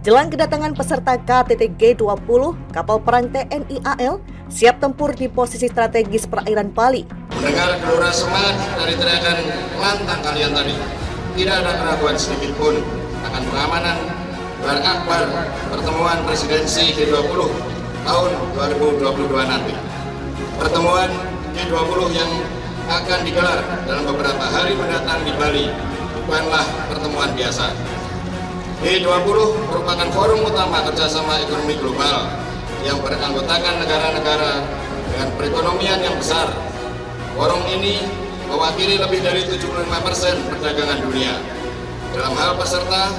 Jelang kedatangan peserta KTT G20, kapal perang TNI AL siap tempur di posisi strategis perairan Bali. Mendengar gelora semangat dari teriakan lantang kalian tadi, tidak ada keraguan sedikit pun akan pengamanan akbar pertemuan presidensi G20 tahun 2022 nanti. Pertemuan G20 yang akan digelar dalam beberapa hari mendatang di Bali bukanlah pertemuan biasa. G20 merupakan forum utama kerjasama ekonomi global yang beranggotakan negara-negara dengan perekonomian yang besar. Forum ini mewakili lebih dari 75% perdagangan dunia. Dalam hal peserta,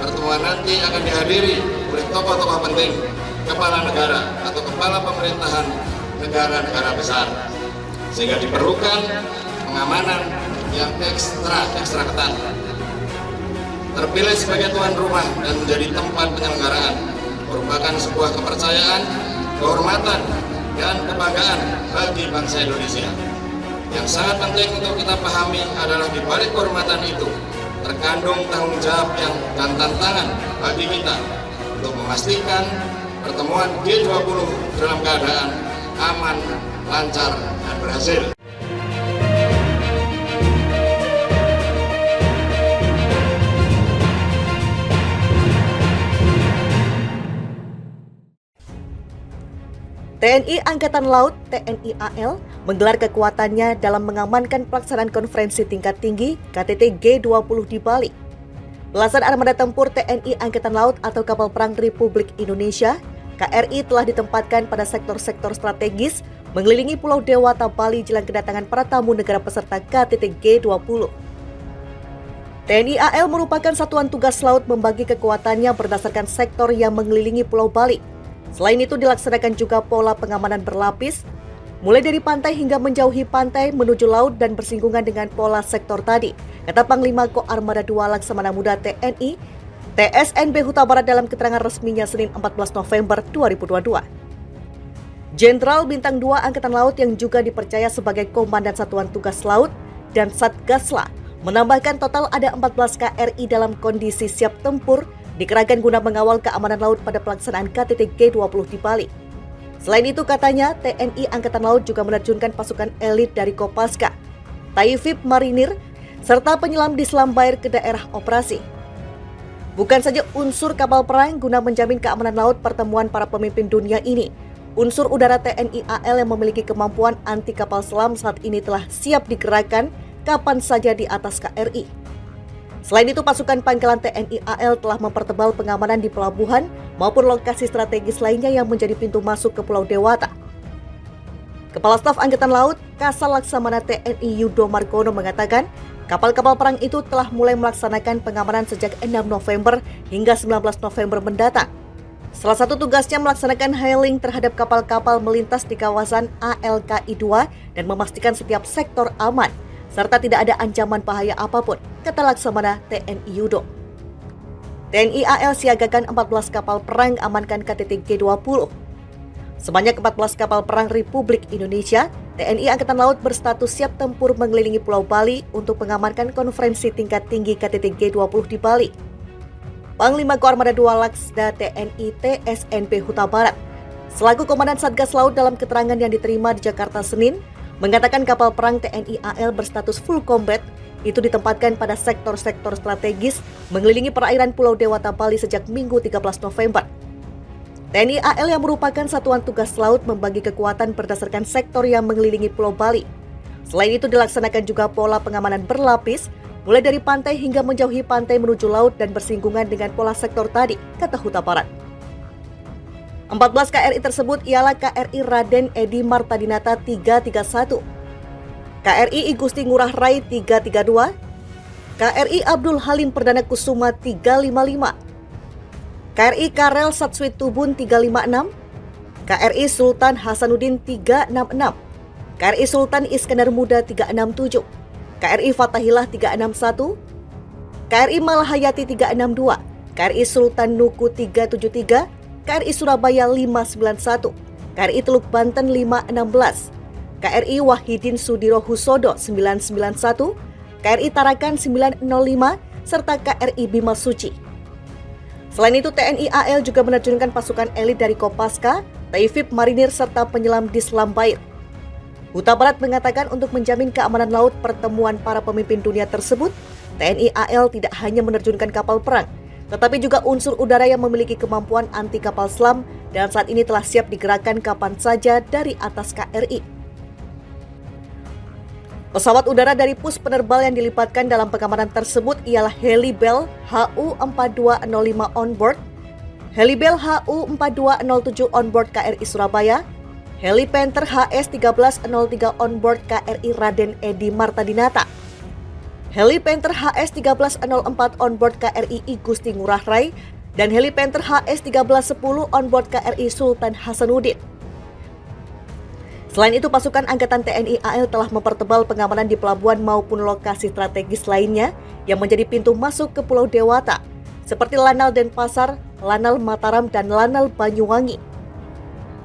pertemuan nanti akan dihadiri oleh tokoh-tokoh penting, kepala negara atau kepala pemerintahan negara-negara besar, sehingga diperlukan pengamanan yang ekstra ketat. Terpilih sebagai tuan rumah dan menjadi tempat penyelenggaraan merupakan sebuah kepercayaan, kehormatan, dan kebanggaan bagi bangsa Indonesia. Yang sangat penting untuk kita pahami adalah di balik kehormatan itu terkandung tanggung jawab dan tantangan bagi kita untuk memastikan pertemuan G20 dalam keadaan aman, lancar, dan berhasil. TNI Angkatan Laut (TNI AL) menggelar kekuatannya dalam mengamankan pelaksanaan konferensi tingkat tinggi KTT G20 di Bali. Belasan armada tempur TNI Angkatan Laut atau Kapal Perang Republik Indonesia (KRI) telah ditempatkan pada sektor-sektor strategis mengelilingi Pulau Dewata, Bali jelang kedatangan para tamu negara peserta KTT G20. TNI AL merupakan satuan tugas laut membagi kekuatannya berdasarkan sektor yang mengelilingi Pulau Bali. Selain itu dilaksanakan juga pola pengamanan berlapis, mulai dari pantai hingga menjauhi pantai menuju laut dan bersinggungan dengan pola sektor tadi, kata Panglima Koarmada II Laksamana Muda TNI, TSNB Huta Barat dalam keterangan resminya Senin 14 November 2022. Jenderal Bintang 2 Angkatan Laut yang juga dipercaya sebagai Komandan Satuan Tugas Laut dan Satgasla menambahkan total ada 14 KRI dalam kondisi siap tempur dikerahkan guna mengawal keamanan laut pada pelaksanaan KTT G20 di Bali. Selain itu katanya, TNI Angkatan Laut juga menerjunkan pasukan elit dari Kopaska, Taifib Marinir, serta penyelam di Selam Bair ke daerah operasi. Bukan saja unsur kapal perang guna menjamin keamanan laut pertemuan para pemimpin dunia ini, unsur udara TNI AL yang memiliki kemampuan anti kapal selam saat ini telah siap digerakkan kapan saja di atas KRI. Selain itu, pasukan pangkalan TNI AL telah mempertebal pengamanan di pelabuhan maupun lokasi strategis lainnya yang menjadi pintu masuk ke Pulau Dewata. Kepala Staf Angkatan Laut, Kasal Laksamana TNI Yudo Margono mengatakan, kapal-kapal perang itu telah mulai melaksanakan pengamanan sejak 6 November hingga 19 November mendatang. Salah satu tugasnya melaksanakan hailing terhadap kapal-kapal melintas di kawasan ALKI 2 dan memastikan setiap sektor aman, serta tidak ada ancaman bahaya apapun, kata Laksamana TNI Yudo. TNI AL siagakan 14 kapal perang amankan KTT G20. Sebanyak 14 kapal perang Republik Indonesia, TNI Angkatan Laut berstatus siap tempur mengelilingi Pulau Bali untuk mengamankan konferensi tingkat tinggi KTT G20 di Bali. Panglima Koarmada II Laksda TNI TSNB Huta Barat, selaku Komandan Satgas Laut dalam keterangan yang diterima di Jakarta Senin, mengatakan kapal perang TNI AL berstatus full combat itu ditempatkan pada sektor-sektor strategis mengelilingi perairan Pulau Dewata Bali sejak Minggu 13 November. TNI AL yang merupakan satuan tugas laut membagi kekuatan berdasarkan sektor yang mengelilingi Pulau Bali. Selain itu dilaksanakan juga pola pengamanan berlapis, mulai dari pantai hingga menjauhi pantai menuju laut dan bersinggungan dengan pola sektor tadi, kata Huta Barat. 14 KRI tersebut ialah KRI Raden Edi Martadinata 331, KRI I Gusti Ngurah Rai 332, KRI Abdul Halim Perdana Kusuma 355, KRI Karel Satswit Tubun 356, KRI Sultan Hasanuddin 366, KRI Sultan Iskandar Muda 367, KRI Fatahillah 361, KRI Malahayati 362, KRI Sultan Nuku 373, KRI Surabaya 591, KRI Teluk Banten 516, KRI Wahidin Sudiro Husodo 991, KRI Tarakan 905, serta KRI Bima Suci. Selain itu, TNI AL juga menerjunkan pasukan elit dari Kopaska, Taifib Marinir, serta penyelam di Selam Bair. Huta Barat mengatakan untuk menjamin keamanan laut pertemuan para pemimpin dunia tersebut, TNI AL tidak hanya menerjunkan kapal perang, tetapi juga unsur udara yang memiliki kemampuan anti kapal selam dan saat ini telah siap digerakkan kapan saja dari atas KRI. Pesawat udara dari Pus Penerbal yang dilibatkan dalam pengamanan tersebut ialah Heli Bell HU-4205 onboard, Heli Bell HU-4207 onboard KRI Surabaya, Heli Panther HS-1303 onboard KRI Raden Edi Martadinata, Heli Panther HS-1304 onboard KRI I Gusti Ngurah Rai, dan Heli Panther HS-1310 onboard KRI Sultan Hasanuddin. Selain itu, pasukan Angkatan TNI AL telah mempertebal pengamanan di pelabuhan maupun lokasi strategis lainnya yang menjadi pintu masuk ke Pulau Dewata, seperti Lanal Denpasar, Lanal Mataram, dan Lanal Banyuwangi.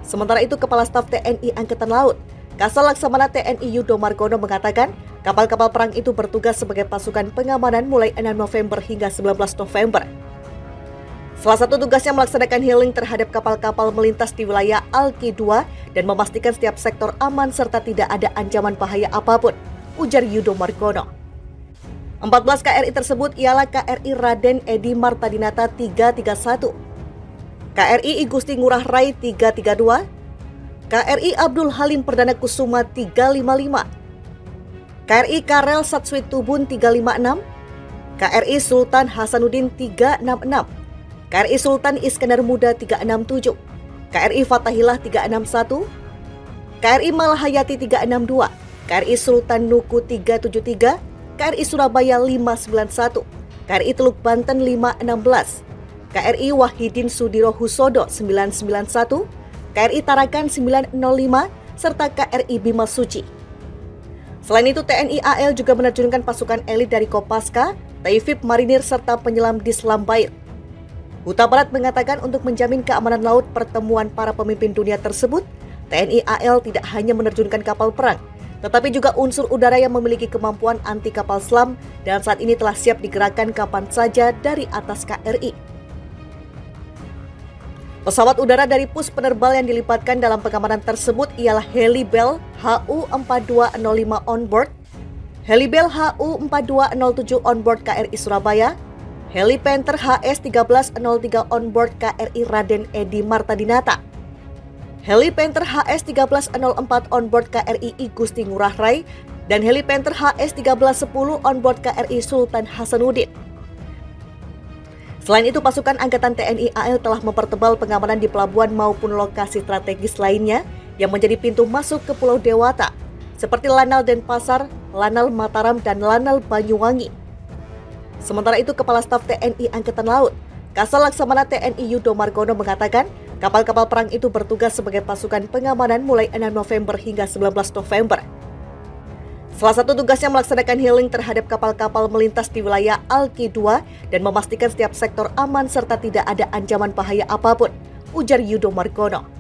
Sementara itu, Kepala Staf TNI Angkatan Laut, Kasal Laksamana TNI Yudo Margono mengatakan, kapal-kapal perang itu bertugas sebagai pasukan pengamanan mulai 6 November hingga 19 November. Salah satu tugasnya melaksanakan healing terhadap kapal-kapal melintas di wilayah Alki-2 dan memastikan setiap sektor aman serta tidak ada ancaman bahaya apapun, ujar Yudo Margono. 14 KRI tersebut ialah KRI Raden Edi Martadinata 331, KRI I Gusti Ngurah Rai 332, KRI Abdul Halim Perdana Kusuma 355, KRI Karel Satswit Tubun 356, KRI Sultan Hasanuddin 366, KRI Sultan Iskandar Muda 367, KRI Fatahillah 361, KRI Malahayati 362, KRI Sultan Nuku 373, KRI Surabaya 591, KRI Teluk Banten 516, KRI Wahidin Sudiro Husodo 991, KRI Tarakan 905, serta KRI Bima Suci. Selain itu, TNI AL juga menerjunkan pasukan elit dari Kopaska, Taifib Marinir, serta penyelam di Selam Bair. Huta Barat mengatakan untuk menjamin keamanan laut pertemuan para pemimpin dunia tersebut, TNI AL tidak hanya menerjunkan kapal perang, tetapi juga unsur udara yang memiliki kemampuan anti kapal selam dan saat ini telah siap digerakkan kapan saja dari atas KRI. Pesawat udara dari Pus Penerbal yang dilibatkan dalam pengamanan tersebut ialah Heli Bell HU-4205 onboard, Heli Bell HU-4207 onboard KRI Surabaya, Heli Panther HS-1303 onboard KRI Raden Edi Martadinata, Heli Panther HS-1304 onboard KRI I Gusti Ngurah Rai, dan Heli Panther HS-1310 onboard KRI Sultan Hasanuddin. Selain itu, pasukan Angkatan TNI AL telah mempertebal pengamanan di pelabuhan maupun lokasi strategis lainnya yang menjadi pintu masuk ke Pulau Dewata, seperti Lanal Denpasar, Lanal Mataram, dan Lanal Banyuwangi. Sementara itu, Kepala Staf TNI Angkatan Laut, Kasal Laksamana TNI Yudo Margono mengatakan, kapal-kapal perang itu bertugas sebagai pasukan pengamanan mulai 6 November hingga 19 November. Salah satu tugasnya melaksanakan healing terhadap kapal-kapal melintas di wilayah Alki-2 dan memastikan setiap sektor aman serta tidak ada ancaman bahaya apapun, ujar Yudo Margono.